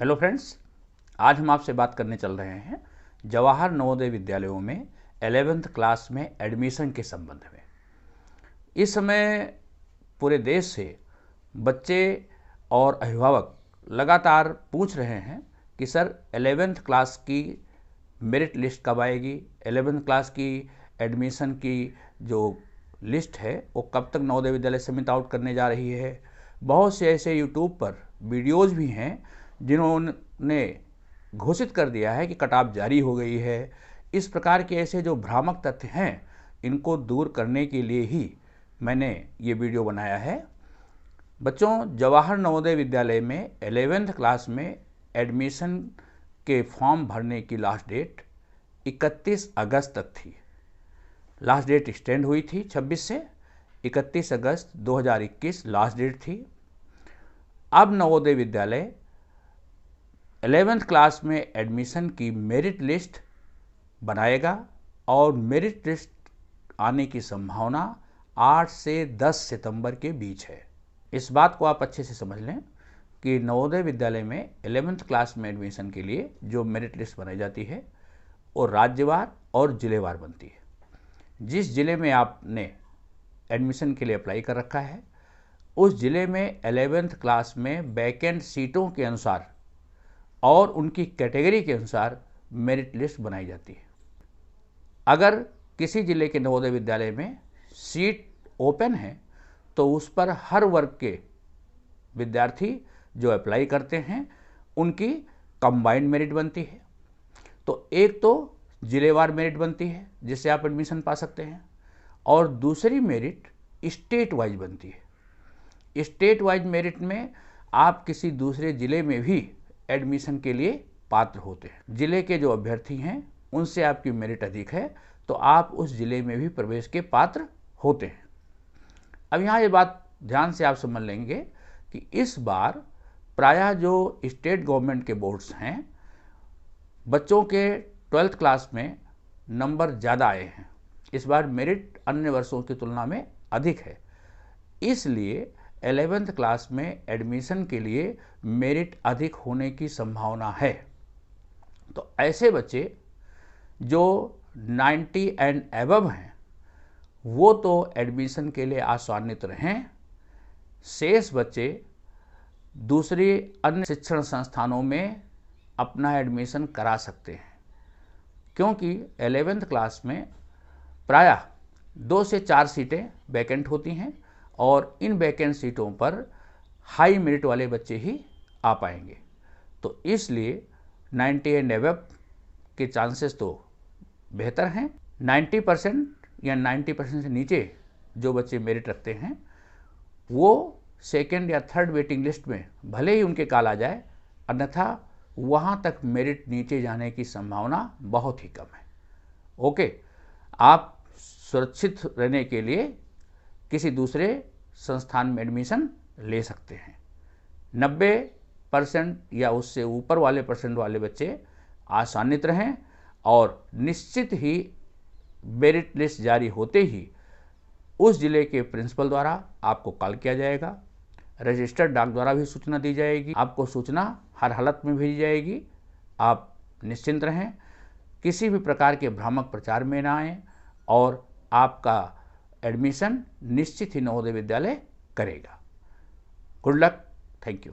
Hello friends, आज हम आपसे बात करने चल रहे हैं जवाहर नवोदय विद्यालयों में 11th क्लास में एडमिशन के संबंध में। इस समय पूरे देश से बच्चे और अभिभावक लगातार पूछ रहे हैं कि सर 11th क्लास की मेरिट लिस्ट कब आएगी, 11th क्लास की एडमिशन की जो लिस्ट है वो कब तक नवोदय विद्यालय सबमिट आउट करने जा रही है। बहुत से ऐसे यूट्यूब पर वीडियोज़ भी हैं जिन्होंने घोषित कर दिया है कि कट ऑफ जारी हो गई है। इस प्रकार के ऐसे जो भ्रामक तथ्य हैं इनको दूर करने के लिए ही मैंने ये वीडियो बनाया है। बच्चों, जवाहर नवोदय विद्यालय में 11th क्लास में एडमिशन के फॉर्म भरने की लास्ट डेट 31 अगस्त तक थी। लास्ट डेट एक्सटेंड हुई थी 26 से 31 अगस्त 2021 लास्ट डेट थी। अब नवोदय विद्यालय 11th क्लास में एडमिशन की मेरिट लिस्ट बनाएगा और मेरिट लिस्ट आने की संभावना 8 से 10 सितंबर के बीच है। इस बात को आप अच्छे से समझ लें कि नवोदय विद्यालय में 11th क्लास में एडमिशन के लिए जो मेरिट लिस्ट बनाई जाती है वो राज्यवार और जिलेवार बनती है। जिस जिले में आपने एडमिशन के लिए अप्लाई कर रखा है उस जिले में 11th क्लास में वैकेंट सीटों के अनुसार और उनकी कैटेगरी के अनुसार मेरिट लिस्ट बनाई जाती है। अगर किसी जिले के नवोदय विद्यालय में सीट ओपन है तो उस पर हर वर्ग के विद्यार्थी जो अप्लाई करते हैं उनकी कंबाइंड मेरिट बनती है। तो एक तो जिलेवार मेरिट बनती है जिससे आप एडमिशन पा सकते हैं और दूसरी मेरिट स्टेट वाइज बनती है। स्टेट वाइज मेरिट में आप किसी दूसरे जिले में भी एडमिशन के लिए पात्र होते हैं। जिले के जो अभ्यर्थी हैं उनसे आपकी मेरिट अधिक है तो आप उस जिले में भी प्रवेश के पात्र होते हैं। अब यहाँ ये बात ध्यान से आप समझ लेंगे कि इस बार प्रायः जो स्टेट गवर्नमेंट के बोर्ड्स हैं बच्चों के 12th क्लास में नंबर ज़्यादा आए हैं। इस बार मेरिट अन्य वर्षों की तुलना में अधिक है, इसलिए 11th क्लास में एडमिशन के लिए मेरिट अधिक होने की संभावना है। तो ऐसे बच्चे जो 90 एंड एबव हैं वो तो एडमिशन के लिए आशान्वित रहें। शेष बच्चे दूसरे अन्य शिक्षण संस्थानों में अपना एडमिशन करा सकते हैं, क्योंकि 11th क्लास में प्रायः 2 से 4 सीटें वैकेंट होती हैं और इन वैकेंट सीटों पर हाई मेरिट वाले बच्चे ही आ पाएंगे। तो इसलिए 90 एंड एबव के चांसेस तो बेहतर हैं। 90% या 90% से नीचे जो बच्चे मेरिट रखते हैं वो सेकेंड या थर्ड वेटिंग लिस्ट में भले ही उनके कॉल आ जाए, अन्यथा वहाँ तक मेरिट नीचे जाने की संभावना बहुत ही कम है। ओके, आप सुरक्षित रहने के लिए किसी दूसरे संस्थान में एडमिशन ले सकते हैं। 90% या उससे ऊपर वाले परसेंट वाले बच्चे आसान्वित रहें और निश्चित ही मेरिट लिस्ट जारी होते ही उस जिले के प्रिंसिपल द्वारा आपको कॉल किया जाएगा, रजिस्टर्ड डाक द्वारा भी सूचना दी जाएगी, आपको सूचना हर हालत में भेजी जाएगी। आप निश्चिंत रहें, किसी भी प्रकार के भ्रामक प्रचार में ना आएँ और आपका एडमिशन निश्चित ही नवोदय विद्यालय करेगा। Good luck, thank you.